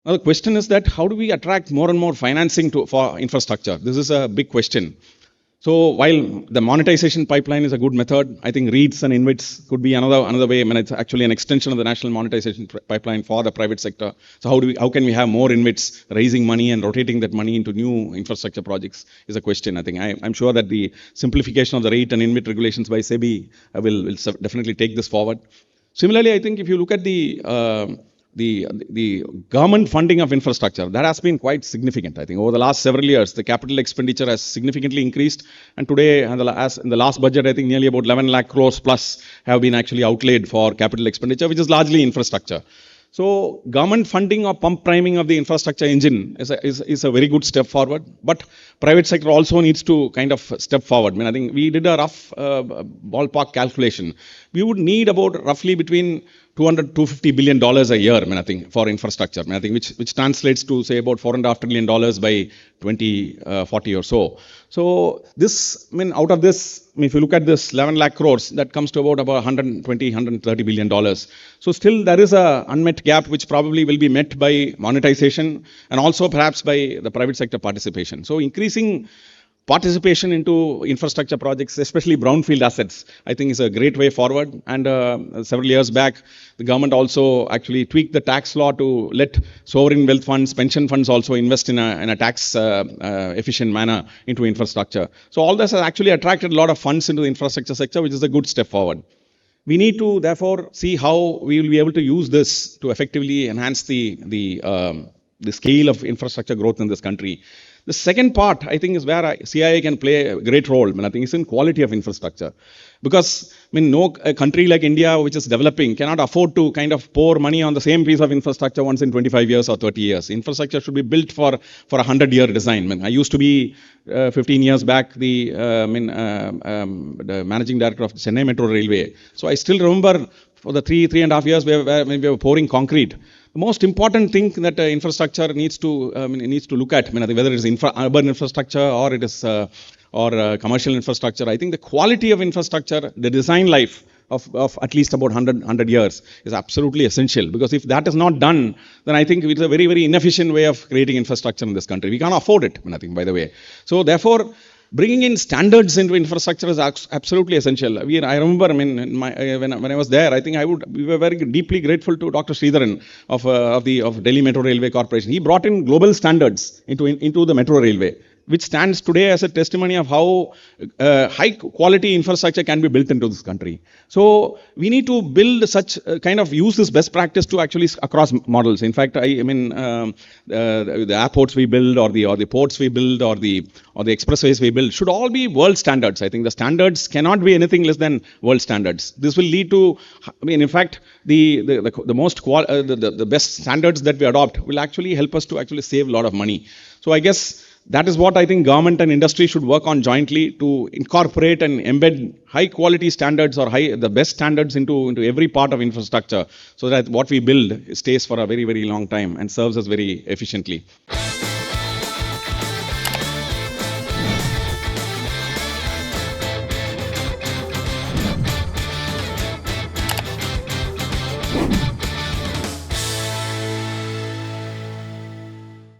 Now the question is that how do we attract more and more financing for infrastructure? This is a big question. So while the monetization pipeline is a good method, I think REITs and InvITs could be another way. I mean, it's actually an extension of the national monetization pipeline for the private sector. So how can we have more InvITs raising money and rotating that money into new infrastructure projects is a question. I think I'm sure that the simplification of the REIT and InvIT regulations by SEBI will definitely take this forward. Similarly, I think if you look at the government funding of infrastructure, that has been quite significant. I think over the last several years, the capital expenditure has significantly increased. And today, as in the last budget, I think nearly about 11 lakh crores plus have been actually outlaid for capital expenditure, which is largely infrastructure. So government funding or pump priming of the infrastructure engine is a very good step forward. But private sector also needs to kind of step forward. I mean, I think we did a rough ballpark calculation. We would need about roughly between $200-250 billion a year, I mean, I think, for infrastructure. I mean, I think which translates to say about $4.5 trillion by 2040 or so. So this, I mean, out of this, I mean, if you look at this 11 lakh crores, that comes to about 130 billion dollars. So still there is a unmet gap which probably will be met by monetization and also perhaps by the private sector participation. So increasing participation into infrastructure projects, especially brownfield assets, I think is a great way forward. And several years back, the government also actually tweaked the tax law to let sovereign wealth funds, pension funds also invest in a tax efficient manner into infrastructure. So all this has actually attracted a lot of funds into the infrastructure sector, which is a good step forward. We need to therefore see how we will be able to use this to effectively enhance the scale of infrastructure growth in this country. The second part, I think, is where CIA can play a great role. I mean, I think it's in quality of infrastructure. Because, I mean, a country like India, which is developing, cannot afford to kind of pour money on the same piece of infrastructure once in 25 years or 30 years. Infrastructure should be built for a 100-year design. I mean, I used to be, 15 years back, the managing director of Chennai Metro Railway. So I still remember for the 3.5 years when we were pouring concrete. The most important thing that infrastructure needs to look at, I mean, whether it is urban infrastructure or it is commercial infrastructure, I think the quality of infrastructure, the design life of at least about 100 years is absolutely essential. Because if that is not done, then I think it's a very, very inefficient way of creating infrastructure in this country. We can't afford it, I think, by the way. So therefore, bringing in standards into infrastructure is absolutely essential. I remember, I mean, when I was there, I think we were very deeply grateful to Dr. Sridharan of Delhi Metro Railway Corporation. He brought in global standards into the metro railway, which stands today as a testimony of how high quality infrastructure can be built into this country. So we need to build such kind of use this best practice to actually across models. In fact, the airports we build or the ports we build or the expressways we build should all be world standards. I think the standards cannot be anything less than world standards. This will lead to, I mean, in fact, the best standards that we adopt will actually help us to actually save a lot of money. So I guess that is what I think government and industry should work on jointly, to incorporate and embed high quality standards or the best standards into every part of infrastructure, so that what we build stays for a very, very long time and serves us very efficiently.